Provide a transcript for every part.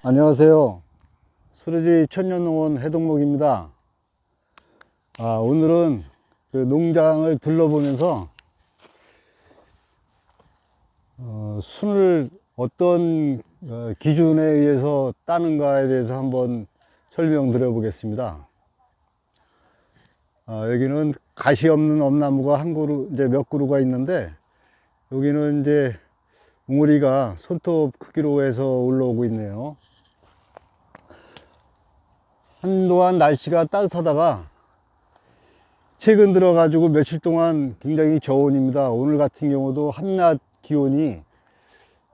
안녕하세요. 수르지 천년농원 해동목입니다. 오늘은 그 농장을 둘러보면서 순을 어떤 기준에 의해서 따는가에 대해서 한번 설명드려 보겠습니다. 여기는 가시 없는 엄나무가 한 그루, 이제 몇 그루가 있는데, 여기는 이제 웅어리가 손톱 크기로 해서 올라오고 있네요. 한동안 날씨가 따뜻하다가 최근 들어 가지고 며칠 동안 굉장히 저온입니다. 오늘 같은 경우도 한낮 기온이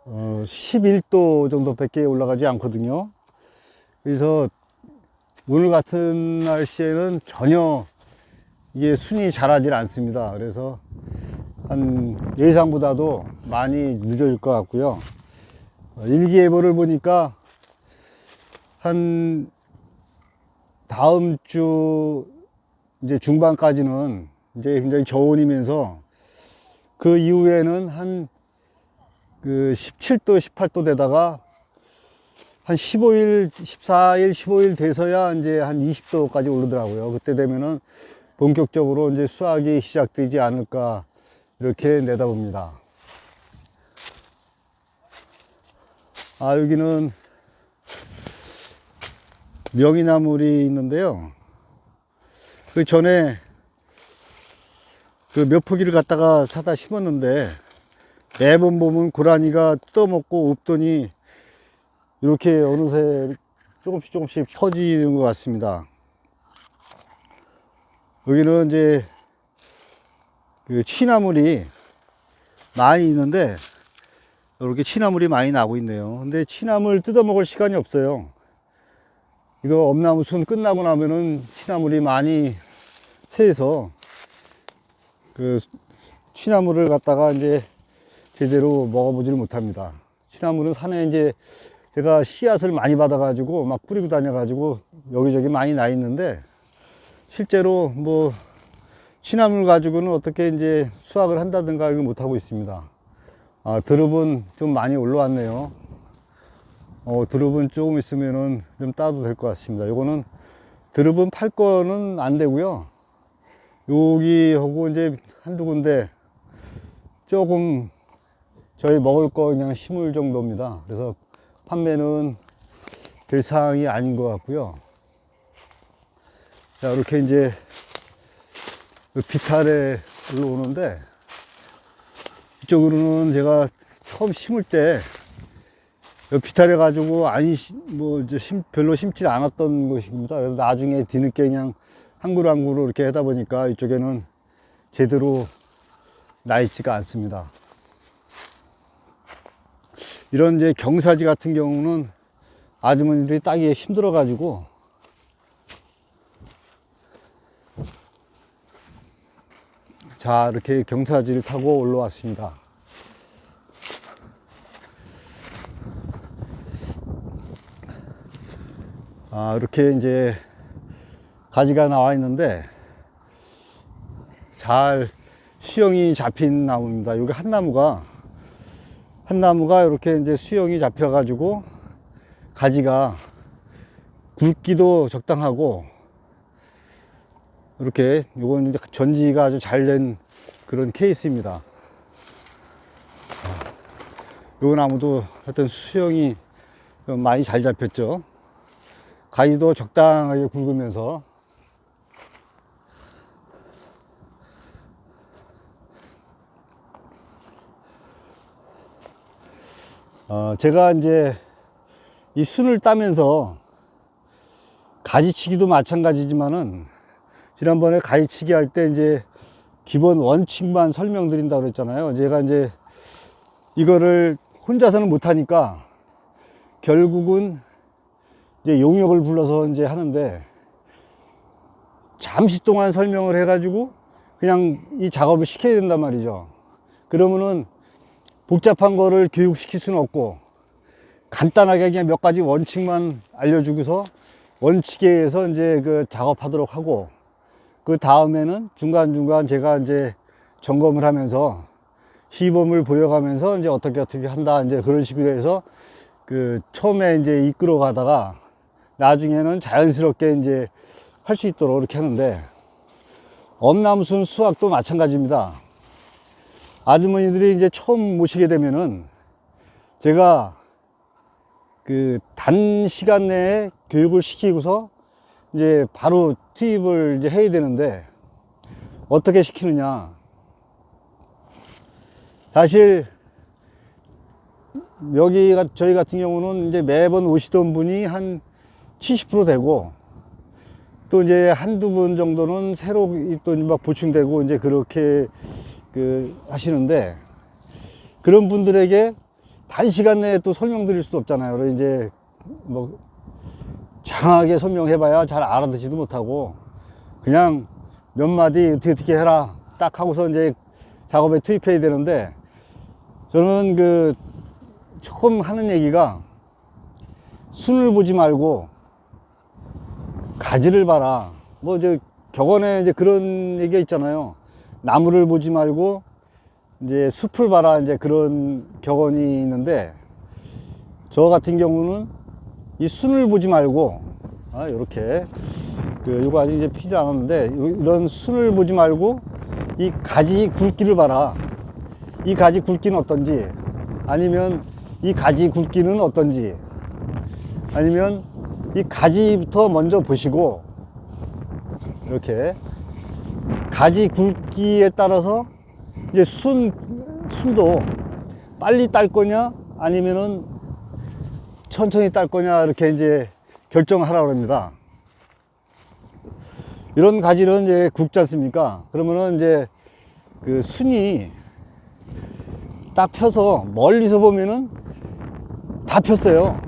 11도 정도밖에 올라가지 않거든요. 그래서 오늘 같은 날씨에는 전혀 이게 순이 자라질 않습니다. 그래서 한 예상보다도 많이 늦어질 것 같고요. 일기예보를 보니까 한 다음 주 이제 중반까지는 이제 굉장히 저온이면서 그 이후에는 한 그 17도, 18도 되다가 한 15일, 14일, 15일 돼서야 이제 한 20도까지 오르더라고요. 그때 되면은 본격적으로 이제 수확이 시작되지 않을까 이렇게 내다봅니다. 여기는 명이나물이 있는데요. 그 전에 그 몇 포기를 갖다가 사다 심었는데 매번 보면 고라니가 뜯어먹고 없더니 이렇게 어느새 조금씩 퍼지는 것 같습니다. 여기는 이제 그 취나물이 많이 있는데 이렇게 취나물이 많이 나고 있네요. 근데 취나물 뜯어먹을 시간이 없어요. 이거 엄나무 순 끝나고 나면은 취나물이 많이 새서 그 취나물을 갖다가 이제 제대로 먹어보지를 못합니다. 취나물은 산에 이제 제가 씨앗을 많이 받아가지고 막 뿌리고 다녀가지고 여기저기 많이 나 있는데 실제로 뭐 취나물 가지고는 어떻게 이제 수확을 한다든가 이걸 못하고 있습니다. 드릅은 좀 많이 올라왔네요. 드릅은 조금 있으면은 좀 따도 될 것 같습니다. 요거는 드릅은 팔 거는 안 되고요. 여기 하고 이제 한두 군데 조금 저희 먹을 거 그냥 심을 정도입니다. 그래서 판매는 될 사항이 아닌 것 같고요. 자, 이렇게 이제 비탈에 올라오는데 이쪽으로는 제가 처음 심을 때 비탈해 가지고 뭐 이제 별로 심지 않았던 것입니다. 그래서 나중에 뒤늦게 그냥 한 그루 한 그루 이렇게 하다 보니까 이쪽에는 제대로 나 있지가 않습니다. 이런 이제 경사지 같은 경우는 아주머니들이 따기에 힘들어 가지고 자, 이렇게 경사지를 타고 올라왔습니다. 이렇게 이제 가지가 나와 있는데 잘 수영이 잡힌 나무입니다. 여기 한 나무가 이렇게 이제 수영이 잡혀 가지고 가지가 굵기도 적당하고 이렇게 요건 이제 전지가 아주 잘 된 그런 케이스입니다. 요 나무도 하여튼 수영이 많이 잘 잡혔죠. 가지도 적당하게 굵으면서 제가 이제 이 순을 따면서 가지치기도 마찬가지지만은 지난번에 가지치기 할 때 이제 기본 원칙만 설명드린다고 그랬잖아요. 제가 이제 이거를 혼자서는 못하니까 결국은 이제 용역을 불러서 이제 하는데 잠시 동안 설명을 해가지고 그냥 이 작업을 시켜야 된단 말이죠. 그러면은 복잡한 거를 교육시킬 수는 없고 간단하게 그냥 몇 가지 원칙만 알려주고서 원칙에 의해서 이제 그 작업하도록 하고 그 다음에는 중간중간 제가 이제 점검을 하면서 시범을 보여가면서 이제 어떻게 한다 이제 그런 식으로 해서 그 처음에 이제 이끌어 가다가 나중에는 자연스럽게 이제 할 수 있도록 이렇게 하는데, 엄나무순 수확도 마찬가지입니다. 아주머니들이 이제 처음 모시게 되면은 제가 그 단시간 내에 교육을 시키고서 이제 바로 투입을 이제 해야 되는데, 어떻게 시키느냐. 사실 여기가 저희 같은 경우는 이제 매번 오시던 분이 한 70% 되고, 또 이제 한두 분 정도는 새로 또 막 보충되고 이제 그렇게 그 하시는데, 그런 분들에게 단시간 내에 또 설명드릴 수 없잖아요. 그래서 이제 뭐 장하게 설명해봐야 잘 알아듣지도 못하고, 그냥 몇 마디 어떻게 해라 딱 하고서 이제 작업에 투입해야 되는데, 저는 그 처음 하는 얘기가, 순을 보지 말고 가지를 봐라. 뭐 이제 격언에 이제 그런 얘기가 있잖아요. 나무를 보지 말고 이제 숲을 봐라, 이제 그런 격언이 있는데, 저 같은 경우는 이 순을 보지 말고, 이렇게 요거 아직 이제 피지 않았는데, 이런 순을 보지 말고 이 가지 굵기를 봐라. 이 가지 굵기는 어떤지, 아니면 이 가지 굵기는 어떤지, 아니면 이 가지부터 먼저 보시고, 이렇게 가지 굵기에 따라서 이제 순도 빨리 딸 거냐 아니면은 천천히 딸 거냐, 이렇게 이제 결정하라고 합니다. 이런 가지는 이제 굵지 않습니까? 그러면은 이제 그 순이 딱 펴서 멀리서 보면은 다 폈어요.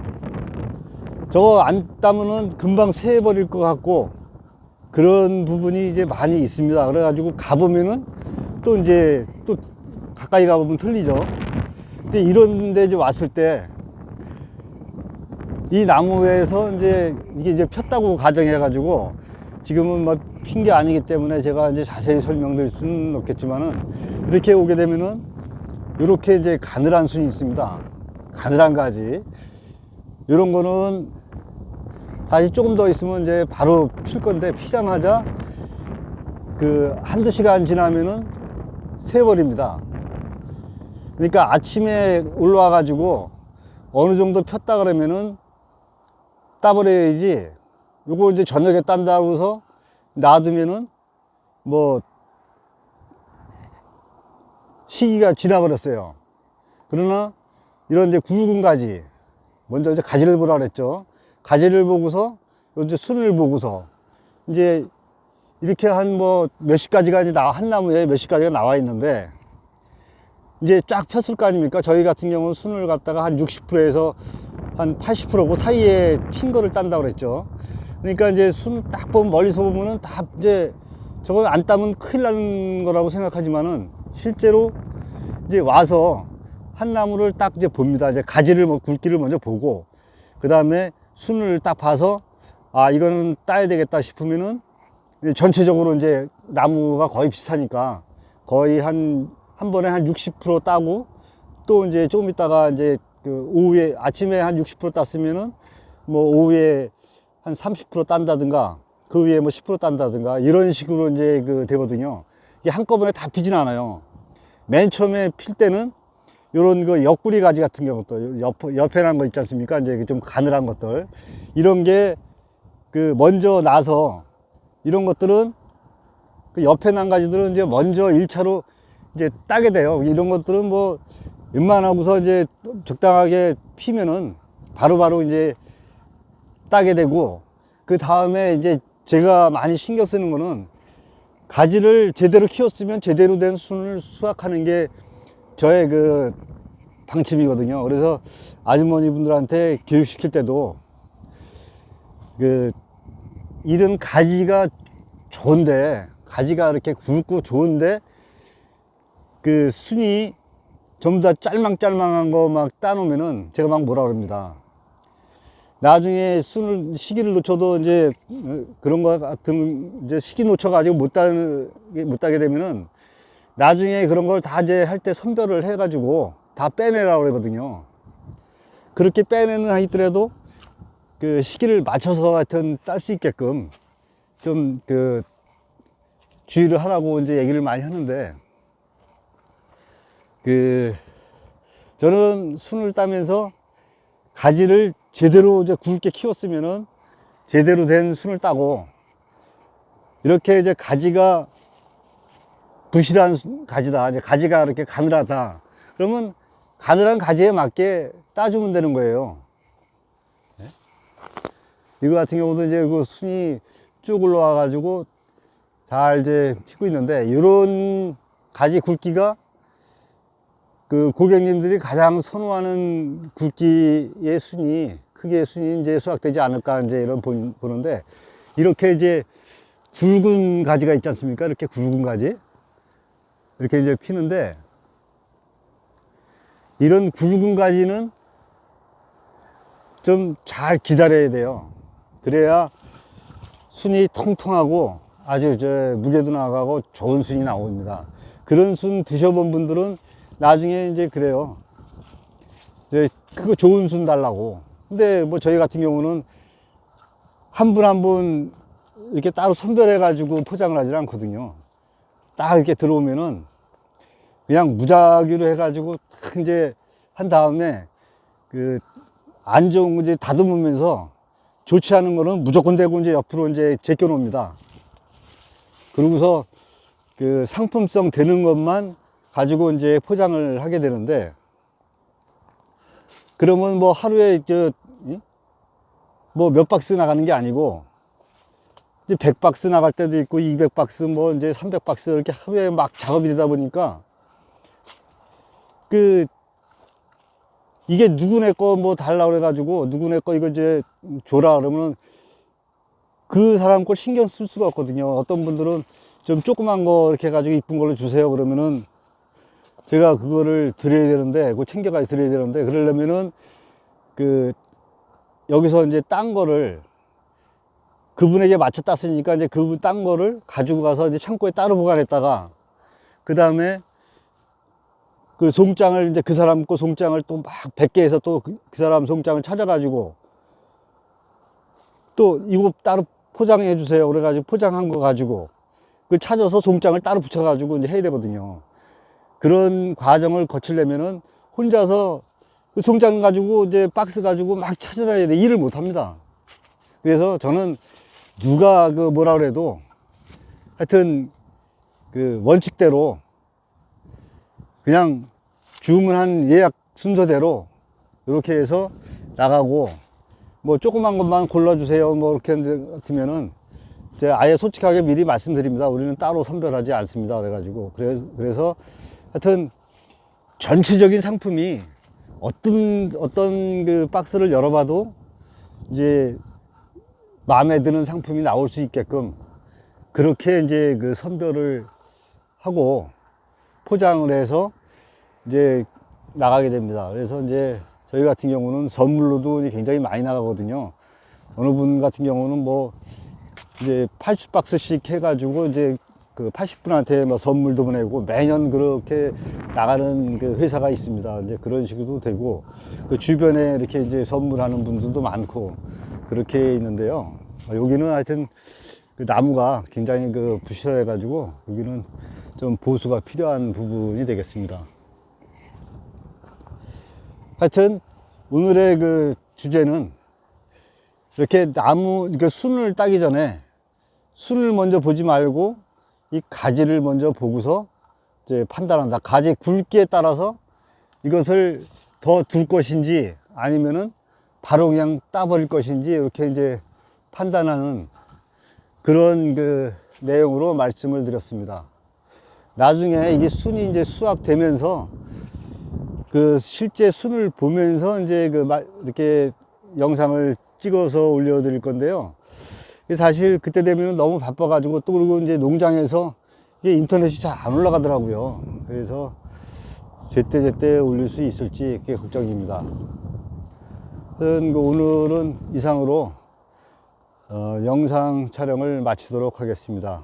저거 안 따면은 금방 새버릴 것 같고, 그런 부분이 이제 많이 있습니다. 그래가지고 가보면은 또 이제 또 가까이 가보면 틀리죠. 근데 이런 데 이제 왔을 때, 이 나무에서 이제 이게 이제 폈다고 가정해가지고, 지금은 뭐 핀 게 아니기 때문에 제가 이제 자세히 설명드릴 수는 없겠지만은, 이렇게 오게 되면은 이렇게 이제 가늘한 순이 있습니다. 가늘한 가지. 이런 거는 다시 조금 더 있으면 이제 바로 필 건데, 피자마자 그 한두 시간 지나면은 새버립니다. 그러니까 아침에 올라와 가지고 어느 정도 폈다 그러면은 따버려야지, 요거 이제 저녁에 딴다고 해서 놔두면은 뭐 시기가 지나버렸어요. 그러나 이런 이제 굵은 가지, 먼저 이제 가지를 보라 그랬죠. 가지를 보고서 이제 순을 보고서 이제 이렇게 한 뭐 몇십 가지가 이제 한 나무에 몇십 가지가 나와 있는데, 이제 쫙 폈을 거 아닙니까? 저희 같은 경우는 순을 갖다가 한 60%에서 한 80%고 사이에 핀 거를 딴다고 그랬죠. 그러니까 이제 순 딱 보면, 멀리서 보면은 다 이제 저건 안 따면 큰일 나는 거라고 생각하지만은, 실제로 이제 와서 한 나무를 딱 이제 봅니다. 이제 가지를 뭐 굵기를 먼저 보고, 그 다음에 순을 딱 봐서, 이거는 따야 되겠다 싶으면은, 전체적으로 이제 나무가 거의 비슷하니까 거의 한 번에 한 60% 따고, 또 이제 조금 있다가 이제 그 오후에, 아침에 한 60% 땄으면은 뭐 오후에 한 30% 딴다든가, 그 위에 뭐 10% 딴다든가, 이런 식으로 이제 그 되거든요. 이게 한꺼번에 다 피진 않아요. 맨 처음에 필 때는 요런 거 옆구리 가지 같은 경우도, 옆에 난 거 있지 않습니까? 이제 좀 가늘한 것들, 이런 게 그 먼저 나서, 이런 것들은 그 옆에 난 가지들은 이제 먼저 1차로 이제 따게 돼요. 이런 것들은 뭐 웬만하고서 이제 적당하게 피면은 바로바로 이제 따게 되고, 그 다음에 이제 제가 많이 신경 쓰는 거는, 가지를 제대로 키웠으면 제대로 된 순을 수확하는 게 저의 그 방침이거든요. 그래서 아주머니 분들한테 교육시킬 때도, 그 이런 가지가 좋은데, 가지가 이렇게 굵고 좋은데 그 순이 전부 다 짤망짤망한 거 막 따놓으면은 제가 막 뭐라 그럽니다. 나중에 순을, 시기를 놓쳐도 이제 그런 거 같은, 이제 시기 놓쳐가지고 못 따게 되면은, 나중에 그런 걸 다 이제 할 때 선별을 해가지고 다 빼내라고 그러거든요. 그렇게 빼내는 하더라도 그 시기를 맞춰서 하여튼 딸 수 있게끔 좀 그 주의를 하라고 이제 얘기를 많이 하는데, 그 저는 순을 따면서 가지를 제대로 이제 굵게 키웠으면은 제대로 된 순을 따고, 이렇게 이제 가지가 부실한 가지다, 이제 가지가 이렇게 가늘하다, 그러면 가늘한 가지에 맞게 따주면 되는 거예요. 이거 같은 경우도 이제 그 순이 쭉 올라와 가지고 잘 이제 피고 있는데, 이런 가지 굵기가 그 고객님들이 가장 선호하는 굵기의 순이, 크기의 순이 이제 수확되지 않을까 이제 이런 보는데, 이렇게 이제 굵은 가지가 있지 않습니까? 이렇게 굵은 가지 이렇게 이제 피는데, 이런 굵은 가지는 좀 잘 기다려야 돼요. 그래야 순이 통통하고 아주 무게도 나가고 좋은 순이 나옵니다. 그런 순 드셔본 분들은 나중에 이제 그래요. 이제 그거 좋은 순 달라고. 근데 뭐 저희 같은 경우는 한 분 한 분 이렇게 따로 선별해 가지고 포장을 하지 않거든요. 딱 이렇게 들어오면은 그냥 무작위로 해 가지고 딱 이제 한 다음에 그 안 좋은 거 이제 다듬으면서 좋지 않은 거는 무조건 대고 이제 옆으로 이제 제껴 놓습니다. 그러고서 그 상품성 되는 것만 가지고 이제 포장을 하게 되는데, 그러면 뭐 하루에 뭐 몇 박스 나가는 게 아니고 이제 100박스 나갈 때도 있고 200박스 뭐 이제 300박스 이렇게 하루에 막 작업이 되다 보니까, 그 이게 누구네 거 뭐 달라 그래 가지고 누구네 거 이거 이제 줘라 그러면은 그 사람 걸 신경 쓸 수가 없거든요. 어떤 분들은 좀 조그만 거 이렇게 해가지고 이쁜 걸로 주세요 그러면은 제가 그거를 드려야 되는데, 그거 챙겨가지고 드려야 되는데, 그러려면은 그 여기서 이제 딴 거를 그분에게 맞춰 땄으니까 이제 그분 딴 거를 가지고 가서 이제 창고에 따로 보관했다가, 그 다음에 그 송장을 이제 그 사람 거 송장을 또 막 100개 해서 또 그 사람 송장을 찾아가지고 또 이거 따로 포장해 주세요 그래가지고 포장한 거 가지고 그 찾아서 송장을 따로 붙여가지고 이제 해야 되거든요. 그런 과정을 거치려면은 혼자서 그 송장 가지고 이제 박스 가지고 막 찾아다녀야 돼. 일을 못 합니다. 그래서 저는 누가 그 뭐라 그래도 하여튼 그 원칙대로 그냥 주문한 예약 순서대로 이렇게 해서 나가고, 뭐 조그만 것만 골라주세요 뭐 이렇게 같으면은 제가 아예 솔직하게 미리 말씀드립니다. 우리는 따로 선별하지 않습니다. 그래가지고 그래서 하여튼 전체적인 상품이 어떤 그 박스를 열어봐도 이제 마음에 드는 상품이 나올 수 있게끔 그렇게 이제 그 선별을 하고 포장을 해서 이제 나가게 됩니다. 그래서 이제 저희 같은 경우는 선물로도 굉장히 많이 나가거든요. 어느 분 같은 경우는 뭐 이제 80박스씩 해가지고 이제 그 80분한테 뭐 선물도 보내고 매년 그렇게 나가는 그 회사가 있습니다. 이제 그런 식으로 되고, 그 주변에 이렇게 이제 선물하는 분들도 많고 그렇게 있는데요. 여기는 하여튼 그 나무가 굉장히 그 부실해 가지고 여기는 좀 보수가 필요한 부분이 되겠습니다. 하여튼 오늘의 그 주제는 이렇게 나무, 그 순을 따기 전에 순을 먼저 보지 말고 이 가지를 먼저 보고서 이제 판단한다. 가지 굵기에 따라서 이것을 더 둘 것인지 아니면은 바로 그냥 따버릴 것인지 이렇게 이제 판단하는 그런 그 내용으로 말씀을 드렸습니다. 나중에 이게 순이 이제 수확되면서 그 실제 순을 보면서 이제 그 이렇게 영상을 찍어서 올려드릴 건데요. 사실 그때 되면 너무 바빠가지고 또 그리고 이제 농장에서 이게 인터넷이 잘 안 올라가더라고요. 그래서 제때 올릴 수 있을지 그게 걱정입니다. 오늘은 이상으로 영상 촬영을 마치도록 하겠습니다.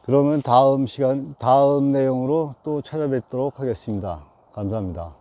그러면 다음 내용으로 또 찾아뵙도록 하겠습니다. 감사합니다.